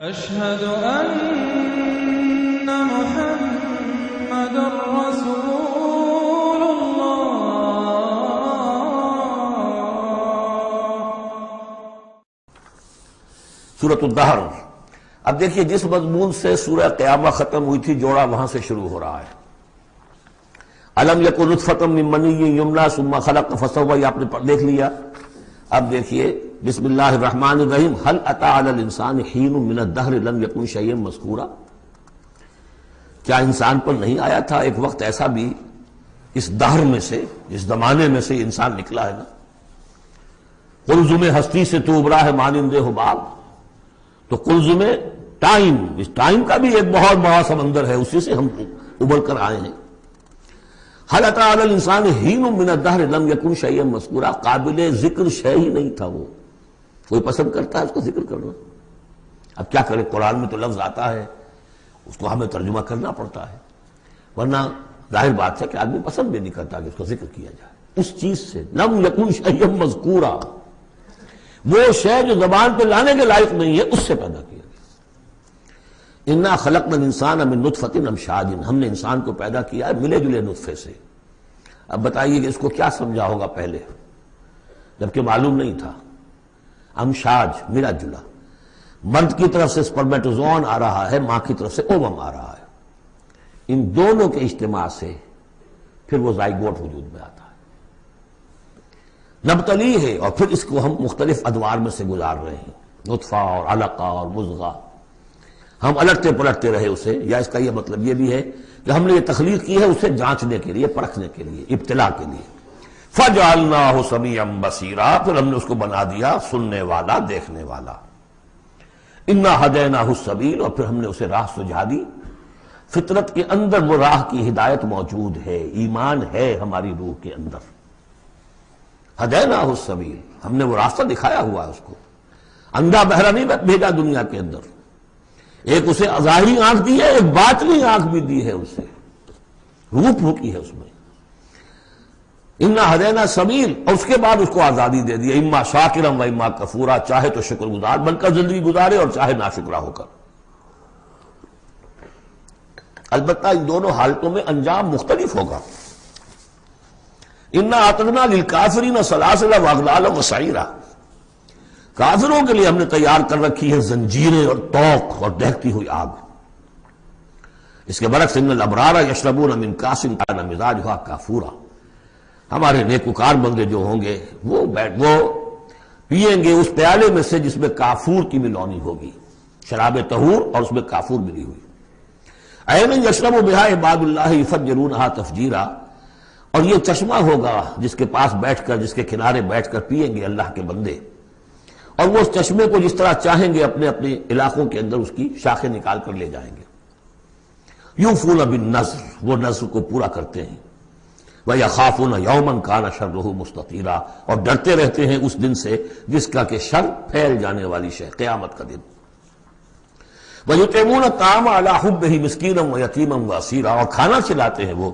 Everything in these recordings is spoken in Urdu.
أشهد أن محمد رسول الله. سورۃ الدہر. اب دیکھیے جس مضمون سے سورہ قیامہ ختم ہوئی تھی جوڑا وہاں سے شروع ہو رہا ہے. الم یکن نطفۃ من منی یمنی ثم خلق فسوی، یہ آپ نے دیکھ لیا. اب دیکھیے بسم اللہ الرحمن الرحیم. هل اتى على الانسان حین من الدہر لم یکن شیئا مذکورا، کیا انسان پر نہیں آیا تھا ایک وقت ایسا بھی اس دہر میں سے، اس زمانے میں سے انسان نکلا ہے نا. قلزم ہستی سے تو ابرا ہے مانند حباب، تو قلزم ٹائم، اس ٹائم کا بھی ایک بہت بڑا سمندر ہے، اسی سے ہم ابھر کر آئے ہیں. هل اتى على الانسان حین من الدہر لم یکن شیئا مذکورا، قابل ذکر شے ہی نہیں تھا وہ. کوئی پسند کرتا ہے اس کا ذکر کرنا؟ اب کیا کرے، قرآن میں تو لفظ آتا ہے اس کو ہمیں ترجمہ کرنا پڑتا ہے، ورنہ ظاہر بات ہے کہ آدمی پسند بھی نہیں کرتا کہ اس کا ذکر کیا جائے. اس چیز سے لم یکن شیئا مذکورا، وہ شے جو زبان پہ لانے کے لائق نہیں ہے اس سے پیدا کیا گیا. انا خلقنا الانسان من نطفۃ امشاج، ہم نے انسان کو پیدا کیا ہے ملے جلے نطفے سے. اب بتائیے کہ اس کو کیا سمجھا ہوگا پہلے جبکہ معلوم نہیں تھا. امشاج ملا جلا، مرد کی طرف سے سپرمیٹوزوان آ رہا ہے، ماں کی طرف سے اووم آ رہا ہے. ان دونوں کے اجتماع سے پھر وہ زائگوٹ وجود میں آتا ہے. نبتلی ہے، اور پھر اس کو ہم مختلف ادوار میں سے گزار رہے ہیں، نطفہ اور علقہ اور مضغہ. ہم الٹتے پلٹتے رہے اسے، یا اس کا یہ مطلب یہ بھی ہے کہ ہم نے یہ تخلیق کی ہے اسے جانچنے کے لیے، پرکھنے کے لیے، ابتلا کے لیے. فَجَعَلْنَاهُ سَمِيعًا بَصِيرًا، پھر ہم نے اس کو بنا دیا سننے والا، دیکھنے والا. اِنَّا هَدَيْنَاهُ السَّبِيلَ، اور پھر ہم نے اسے راہ سجھا دی. فطرت کے اندر وہ راہ کی ہدایت موجود ہے، ایمان ہے ہماری روح کے اندر. ہدیناہ السبیل، ہم نے وہ راستہ دکھایا ہوا ہے اس کو. اندھا بہرا نہیں بھیجا دنیا کے اندر، ایک اسے ظاہری آنکھ دی ہے، ایک باطنی آنکھ بھی دی ہے اسے، روح پھونکی ہے اس میں. انا ہدینا السبیل، اور اس کے بعد اس کو آزادی دے دی، اما شاکرا و اما کفورا، چاہے تو شکر گزار بن کر زندگی گزارے اور چاہے ناشکرا ہو کر. البتہ ان دونوں حالتوں میں انجام مختلف ہوگا. انا اعتدنا للکافرین سلاسل واغلالا وسعیرا، کافروں کے لیے ہم نے تیار کر رکھی ہے زنجیریں اور طوق اور دہتی ہوئی آگ. اس کے برعکس ان الابرار یشربون من کاس کان مزاجھا کافورا، ہمارے نیکوکار بندے جو ہوں گے وہ پیئیں گے اس پیالے میں سے جس میں کافور کی ملونی ہوگی، شراب طہور اور اس میں کافور ملی ہوئی. عین یشرب بہا عباد اللہ یفجرونہا تفجیرا، اور یہ چشمہ ہوگا جس کے پاس بیٹھ کر، جس کے کنارے بیٹھ کر پیئیں گے اللہ کے بندے، اور وہ اس چشمے کو جس طرح چاہیں گے اپنے اپنے علاقوں کے اندر اس کی شاخیں نکال کر لے جائیں گے. یوفون بالنذر، وہ نذر کو پورا کرتے ہیں. وَيَخَافُونَ يَوْمًا كَانَ شَرُّهُ مُسْتَطِيرًا، اور ڈرتے رہتے ہیں اس دن سے جس کا کہ شر پھیل جانے والی شے، قیامت کا دن. وَيُطْعِمُونَ الطَّعَامَ عَلَىٰ حُبِّهِ مِسْكِينًا وَيَتِيمًا وَأَسِيرًا، اور کھانا کھلاتے ہیں وہ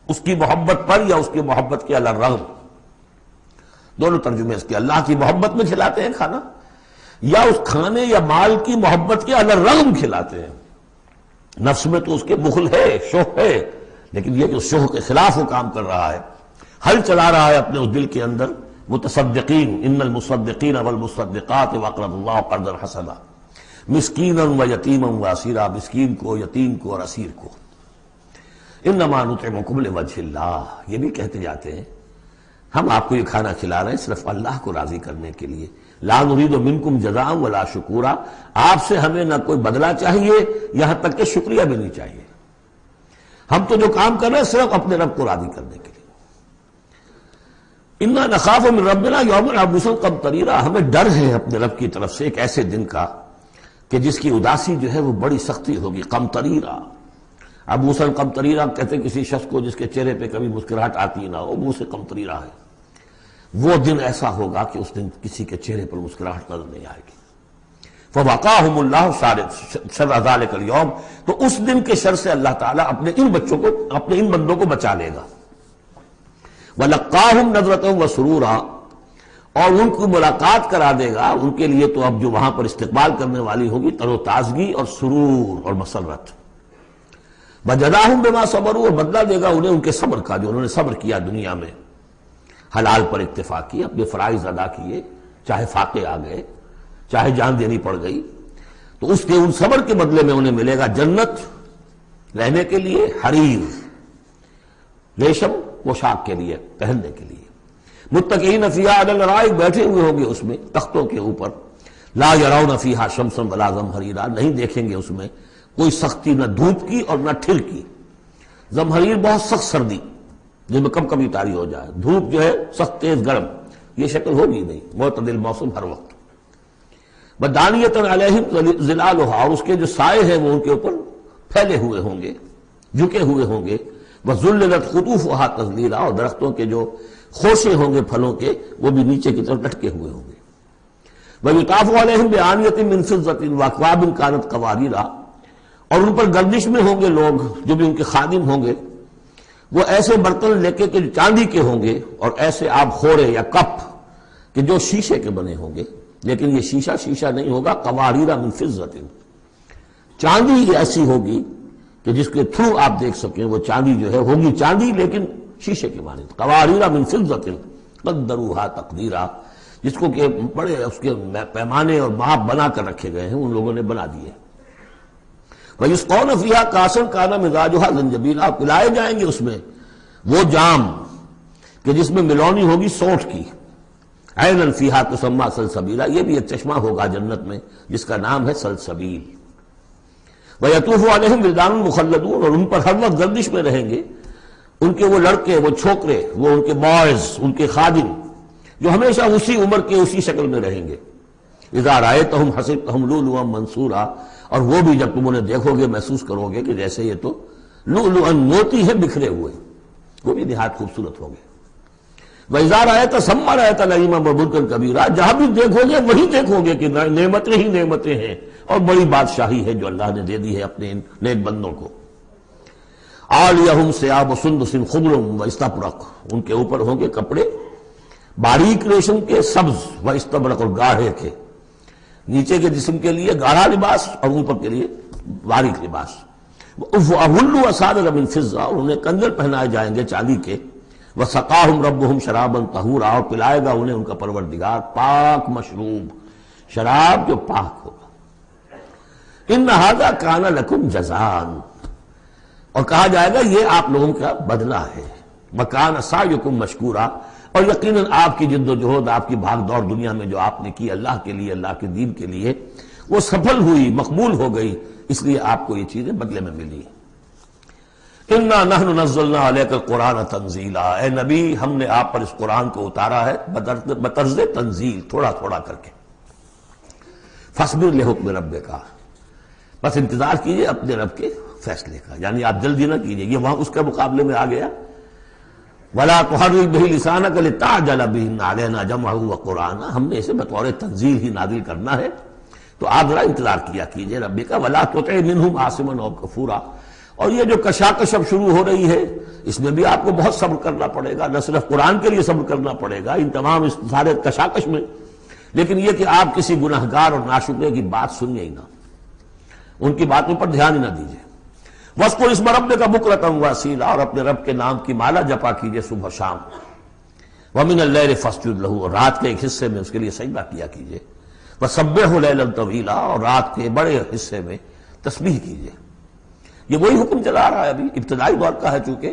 اس کی محبت پر یا اس کی محبت کے علی الرغم. دونوں ترجمے اس کے، اللہ کی محبت میں کھلاتے ہیں کھانا، یا اس کھانے یا مال کی محبت کے علی الرغم کھلاتے ہیں. نفس میں تو اس کے بخل ہے، شوق ہے، لیکن یہ کہ شوق کے خلاف وہ کام کر رہا ہے، حل چلا رہا ہے اپنے اس دل کے اندر. متصدقین ان المصدقین والمصدقات وقرضوا اللہ قرضا حسنا مسکینا ویتیما واسیرا، مسکین کو، یتیم کو اور اسیر کو. انما نطعمکم لوجہ اللہ، یہ بھی کہتے جاتے ہیں ہم آپ کو یہ کھانا کھلا رہے ہیں صرف اللہ کو راضی کرنے کے لیے. لا نرید منکم جزاء ولا شکورا، آپ سے ہمیں نہ کوئی بدلہ چاہیے، یہاں تک کہ شکریہ بھی نہیں چاہیے. ہم تو جو کام کر رہے ہیں صرف اپنے رب کو راضی کرنے کے لیے. انا نخاف من ربنا یوما عبوسا قمطریرا، ہمیں ڈر ہے اپنے رب کی طرف سے ایک ایسے دن کا کہ جس کی اداسی جو ہے وہ بڑی سختی ہوگی. قمطریرا، عبوسا قمطریرا کہتے ہیں کسی شخص کو جس کے چہرے پہ کبھی مسکراہٹ آتی نہ ہو، منہ سے قمطریرا ہے. وہ دن ایسا ہوگا کہ اس دن کسی کے چہرے پر مسکراہٹ نظر نہیں آئے گی. فَوَقَاهُمُ اللَّهُ شَرَّ ذَلِكَ الْيَوْمِ، تو اس دن کے شر سے اللہ تعالیٰ اپنے ان بچوں کو، اپنے ان بندوں کو بچا لے گا. وَلَقَّاهُمْ نَضْرَةً وَسُرُورًا، اور ان کو ملاقات کرا دے گا. ان کے لیے تو اب جو وہاں پر استقبال کرنے والی ہوگی تر و تازگی اور سرور اور مسرت. وجزاہم بما صبروا، اور بدلہ دے گا انہیں ان کے صبر کا جو انہوں نے صبر کیا دنیا میں، حلال پر اکتفا کی، اپنے فرائض ادا کیے، چاہے فاقے آ گئے، چاہے جان دینی پڑ گئی، تو اس کے ان صبر کے بدلے میں انہیں ملے گا جنت رہنے کے لیے، حریر ریشم پوشاک کے لیے پہننے کے لیے. متکئین فیہا علی الارائک، بیٹھے ہوئے ہوں گے اس میں تختوں کے اوپر. لا یرون فیہا شمسا ولا زمہریرا، نہیں دیکھیں گے اس میں کوئی سختی، نہ دھوپ کی اور نہ ٹھنڈ کی. زمہریر بہت سخت سردی جس میں کم کبھی طاری ہو جائے، دھوپ جو ہے سخت تیز گرم، یہ شکل ہوگی نہیں، معتدل موسم ہر وقت. بدانیۃ علیہم ظلالھا، اور اس کے جو سائے ہیں وہ ان کے اوپر پھیلے ہوئے ہوں گے، جھکے ہوئے ہوں گے. وذللت قطوفھا تذلیلا، اور درختوں کے جو خوشے ہوں گے پھلوں کے وہ بھی نیچے کی طرف لٹکے ہوئے ہوں گے. ویطاف علیہم بآنیۃ من فضۃ واکواب کانت قواریرا، اور ان پر گردش میں ہوں گے لوگ جو بھی ان کے خادم ہوں گے، وہ ایسے برتن لے کے جو چاندی کے ہوں گے، اور ایسے آب خورے یا کپ کہ جو شیشے کے بنے ہوں گے، لیکن یہ شیشہ نہیں ہوگا. قواریرا من فضۃ، چاندی ایسی ہوگی کہ جس کے تھرو آپ دیکھ سکیں وہ چاندی جو ہے ہوگی چاندی لیکن شیشے کے مانند. قواریرا من فضۃ قدروها تقدیرا، جس کو کہ بڑے اس کے پیمانے اور ماپ بنا کر رکھے گئے ہیں، ان لوگوں نے بنا دیے. وَيُسْقَوْنَ فِيهَا كَأْسًا كَانَ مِزَاجُهَا زَنْجَبِيلًا، پلائے جائیں گے اس میں وہ جام کہ جس میں ملونی ہوگی سونٹ کی. عَيْنًا فِيهَا تُسَمَّىٰ سَلْسَبِيلًا، یہ بھی ایک چشمہ ہوگا جنت میں جس کا نام ہے سلسبیل. وَيَطُوفُ عَلَيْهِمْ وِلْدَانٌ مُخَلَّدُونَ، اور ان پر ہر وقت گردش میں رہیں گے ان کے وہ لڑکے، وہ چھوکرے، وہ ان کے بوائز، ان کے خادم جو ہمیشہ اسی عمر کے اسی شکل میں رہیں گے. اذا رأیتہم حسبتہم لؤلؤا منثورا، اور وہ بھی جب تم انہیں دیکھو گے محسوس کرو گے کہ جیسے یہ تو لؤلؤا موتی ہے بکھرے ہوئے، وہ بھی نہایت خوبصورت ہوں گے. وَإِذَا رَأَيْتَ ثَمَّ رَأَيْتَ نَعِيمًا وَمُلْكًا كَبِيرًا، جہاں بھی دیکھو گے وہی دیکھو گے کہ نعمتیں ہی نعمتیں ہیں اور بڑی بادشاہی ہے جو اللہ نے دے دی ہے اپنے نیک بندوں کو. عَالِيَهُمْ ثِيَابُ سُنْدُسٍ خُضْرٌ وَإِسْتَبْرَقٌ، ان کے اوپر ہوں گے کپڑے باریک ریشم کے، سبز و استبرق، اور گاڑھے کے. نیچے کے جسم کے لیے گاڑھا لباس اور اوپر کے لیے باریک لباس. وَأَحُلُّوا أَسَاوِرَ مِن فِضَّةٍ، اور انہیں کنگن پہنائے جائیں گے چاندی کے. وَسَقَاهُمْ رَبُّهُمْ شَرَابًا طَهُورًا، اور پلائے گا انہیں ان کا پروردگار پاک مشروب شراب جو پاک ہوگا. إِنَّ هَذَا كَانَ لَكُمْ جَزَاءً، اور کہا جائے گا یہ آپ لوگوں کا بدلہ ہے. وَكَانَ سَعْيُكُمْ مَشْكُورًا، اور یقیناً آپ کی جد و جہد، آپ کی بھاگ دوڑ دنیا میں جو آپ نے کی اللہ کے لیے، اللہ کے دین کے لیے، وہ سفل ہوئی، مقبول ہو گئی، اس لیے آپ کو یہ چیزیں بدلے میں ملی. اِنَّا نَحْنُ نَزَّلْنَا عَلَيْكَ الْقُرْآنَ تَنزِيلًا، اے نبی ہم نے آپ پر اس قرآن کو اتارا ہے بطرز تنزیل، تھوڑا تھوڑا کر کے. فَاصْبِرْ لِحُكْمِ رَبِّكَ، بس انتظار کیجئے اپنے رب کے فیصلے کا، یعنی آپ جلدی نہ کیجئے. یہ وہاں اس کے مقابلے میں آ گیا. وَلَا تُحَرِّكْ بِهِ لِسَانَكَ لِتَعْجَلَ بِهِ إِنَّ عَلَيْنَا جَمْعَهُ وَقُرْآنَهُ، ہم نے اسے بطور تنزیل ہی نازل کرنا ہے، تو آپ ذرا انتظار کیا کیجئے ربی کا. وَلَا تُطِعْ مِنْهُمْ عَاصِمًا أَوْ كَفُورًا، اور یہ جو کشاکش اب شروع ہو رہی ہے اس میں بھی آپ کو بہت صبر کرنا پڑے گا، نہ صرف قرآن کے لیے صبر کرنا پڑے گا ان تمام اس سارے کشاکش میں، لیکن یہ کہ آپ کسی گناہگار اور ناشکرے کی بات سنیے ہی نہ، ان کی باتوں پر دھیان ہی نہ دیجیے. وَاذْكُرِ اسْمَ رَبِّكَ بُكْرَةً وَأَصِيلًا، اور اپنے رب کے نام کی مالا جپا کیجیے صبح شام. وَمِنَ اللَّيْلِ فَاسْجُدْ لَهُ، اور رات کے ایک حصے میں اس کے لیے سجدہ کیا کیجیے. وَسَبِّحْهُ لَيْلًا طَوِيلًا، اور رات کے بڑے حصے میں تسبیح کیجیے. یہ وہی حکم چلا رہا ہے ابھی، ابتدائی دور کا ہے چونکہ،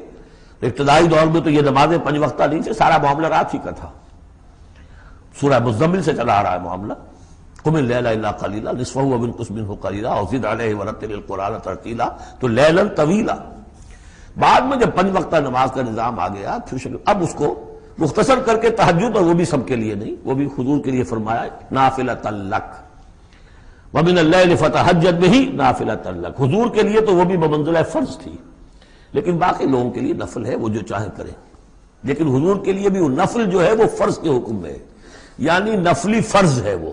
ابتدائی دور میں تو یہ نمازیں 5 وقتہ نہیں تھے، سارا معاملہ رات ہی کا تھا. سورہ مزمل سے چلا آ رہا ہے معاملہ. قم اللیل الا قلیلا نصفہ وانقص منہ قلیلا او زد علیہ ورتل القرآن ترتیلا، تو لیلا طویلا. بعد میں جب 5 وقتہ نماز کا نظام آ گیا پھر اب اس کو مختصر کر کے تہجد، اور وہ بھی سب کے لیے نہیں، وہ بھی حضور کے لیے فرمایا نافلۃ لک ومن اللیل فتہجد بہ نافلۃ لک. حضور کے لیے تو وہ بھی بمنزلہ فرض تھی، لیکن باقی لوگوں کے لیے نفل ہے، وہ جو چاہیں کریں. لیکن حضور کے لیے بھی وہ نفل جو ہے وہ فرض کے حکم میں ہے، یعنی نفلی فرض ہے، وہ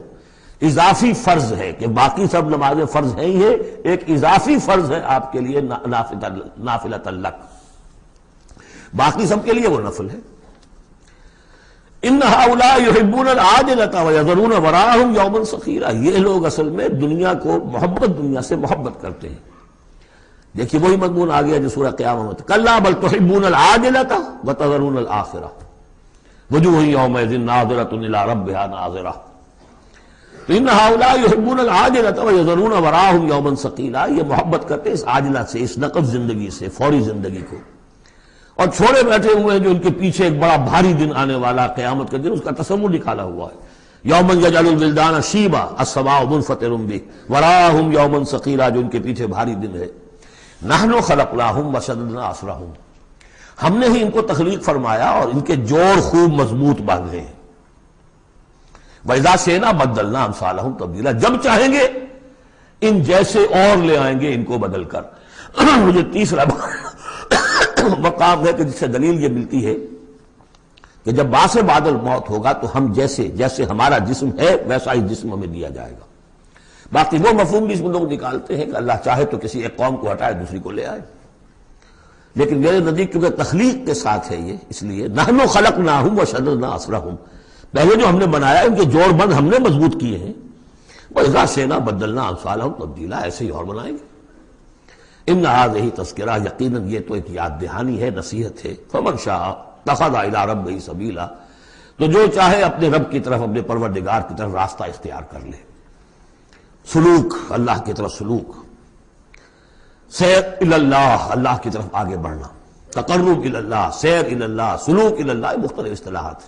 اضافی فرض ہے کہ باقی سب نمازیں فرض ہیں ہی ہے، ایک اضافی فرض ہے آپ کے لیے نافلۃ لک، باقی سب کے لیے وہ نفل ہے. ان ہؤلاء یحبون العاجلۃ ویذرون وراءہم یوما ثقیلا، یہ لوگ اصل میں دنیا کو دنیا سے محبت کرتے ہیں۔ دیکھیے وہی مضمون آ گیا جو سورہ قیامہ میں، کلا بل تحبون العاجلۃ وتذرون الآخرہ وجوہ یومئذ ناظرۃ الی ربہا ناظرہ۔ تو ان ہؤلاء یحبون العاجلۃ ویذرون وراءہم یوما ثقیلا، یہ محبت کرتے ہیں اس عاجلہ سے، اس نقد زندگی سے، فوری زندگی کو، اور چھوڑے بیٹھے ہوئے ہیں جو ان کے پیچھے ایک بڑا بھاری دن آنے والا قیامت کا دن، اس کا تصور نکالا ہوا ہے۔ یوما یجعل الولدان شیبا السماء منفطر بہ وراءہم یوما ثقیلا، جو ان کے پیچھے بھاری دن ہے۔ نحن خلقناہم وشددنا اسرہم، ہم نے ہی ان کو تخلیق فرمایا اور ان کے جوڑ خوب مضبوط باندھے ہیں۔ وَإِذَا شِئْنَا بَدَّلْنَا أَمْثَالَهُمْ تَبْدِيلًا، جب چاہیں گے ان جیسے اور لے آئیں گے ان کو بدل کر۔ مجھے تیسرا مقام ہے کہ جس سے دلیل یہ ملتی ہے کہ جب باعث بعد الموت ہوگا تو ہم جیسے ہمارا جسم ہے ویسا ہی جسم ہمیں دیا جائے گا۔ باقی وہ مفہوم بھی اس میں لوگ نکالتے ہیں کہ اللہ چاہے تو کسی ایک قوم کو ہٹائے دوسری کو لے آئے، لیکن میرے نزدیک کیونکہ تخلیق کے ساتھ ہے یہ، اس لیے نحن خلقناہم وشددنا اسرہم، پہلے جو ہم نے بنایا ان کے جوڑ بند ہم نے مضبوط کیے ہیں۔ وَإِذَا شِئْنَا بَدَّلْنَا أَمْثَالَهُمْ تَبْدِيلًا، ایسے ہی اور بنائیں گے۔ ان هذه تذکرہ، یقیناً یہ تو ایک یاد دہانی ہے، نصیحت ہے۔ فمن شاء اتخذ إلى ربه سبیلا، تو جو چاہے اپنے رب کی طرف، اپنے پروردگار کی طرف راستہ اختیار کر لے، سلوک، اللہ کی طرف سلوک، سیر الی اللہ، اللہ کی طرف آگے بڑھنا، تقرب الی اللہ، سیر الی اللہ، سلوک الی اللہ، مختلف اصطلاحات۔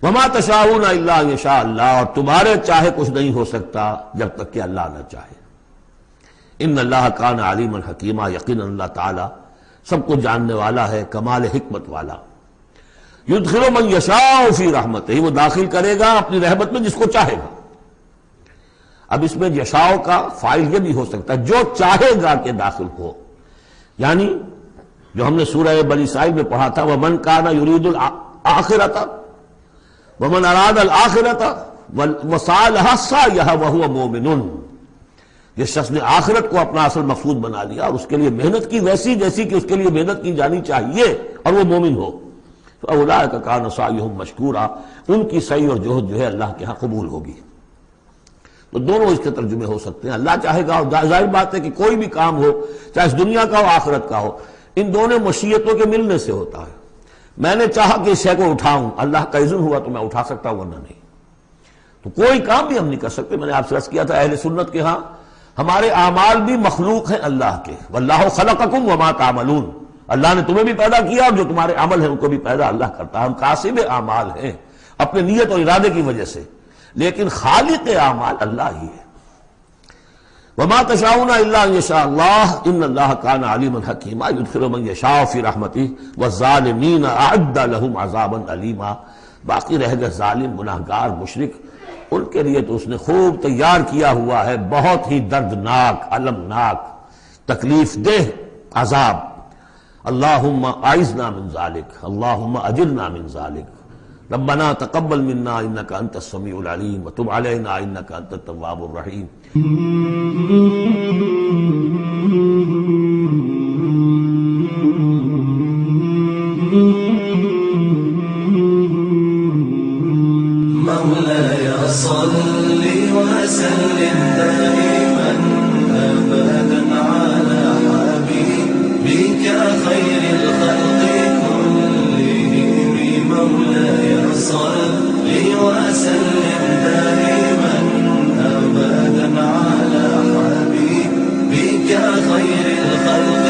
وما تشاءون الا ان یشاء اللہ، اور تمہارے چاہے کچھ نہیں ہو سکتا جب تک کہ اللہ نہ چاہے۔ ان اللہ کان علیما حکیما، یقینا اللہ تعالی سب کو جاننے والا ہے، کمال حکمت والا۔ یدخل من یشاء فی رحمتہ، وہ داخل کرے گا اپنی رحمت میں جس کو چاہے گا۔ اب اس میں یشاء کا فاعل یہ بھی ہو سکتا ہے جو چاہے گا کہ داخل ہو، یعنی جو ہم نے سورہ بنی اسرائیل میں پڑھا تھا، ومن کان یرید الآخرۃ ومن اراد الآخرۃ وسعى لها سعيها وهو مؤمن، جس شخص نے آخرت کو اپنا اصل مقصود بنا لیا اور اس کے لیے محنت کی ویسی جیسی کہ اس کے لیے محنت کی جانی چاہیے اور وہ مومن ہو، فاولئک کان سعیهم مشکورا، ان کی سعی اور جہد جو ہے اللہ کے ہاں قبول ہوگی۔ تو دونوں اس کے ترجمے ہو سکتے ہیں، اللہ چاہے گا، اور ظاہر بات ہے کہ کوئی بھی کام ہو چاہے اس دنیا کا ہو آخرت کا ہو، ان دونوں مشیتوں کے ملنے سے ہوتا ہے۔ میں نے چاہا کہ اس شے کو اٹھاؤں، اللہ کا اذن ہوا تو میں اٹھا سکتا ہوں، ورنہ نہیں۔ تو کوئی کام بھی ہم نہیں کر سکتے۔ میں نے آپ سے عرض کیا تھا اہل سنت کے ہاں ہمارے اعمال بھی مخلوق ہیں اللہ کے، واللہ خلقکم وما تعملون، اللہ نے تمہیں بھی پیدا کیا اور جو تمہارے عمل ہیں ان کو بھی پیدا اللہ کرتا ہے۔ ہم کاسب اعمال ہیں اپنے نیت اور ارادے کی وجہ سے، لیکن خالق اعمال اللہ ہی ہے۔ وما تشاءون الا ان یشاء اللہ ان اللہ کان علیما حکیما یدخل من یشاء فی رحمتہ والظالمین اعد لهم عذابا علیما، باقی رہ گئے ظالم، گناہگار، مشرک، ان کے لیے تو اس نے خوب تیار کیا ہوا ہے بہت ہی دردناک، المناک، تکلیف دہ عذاب۔ اللہم اعذنا من ذلک، اللہم اجرنا من ذلک، ربنا تقبل منا انك انت السميع العليم وتب علينا انك انت التواب الرحيم۔ مولاي صل وسلم دائما ابدا على حبيبك خير الخلق كلهم، مولاي صل وسلم دائما ابدا على حبيبك خير الخلق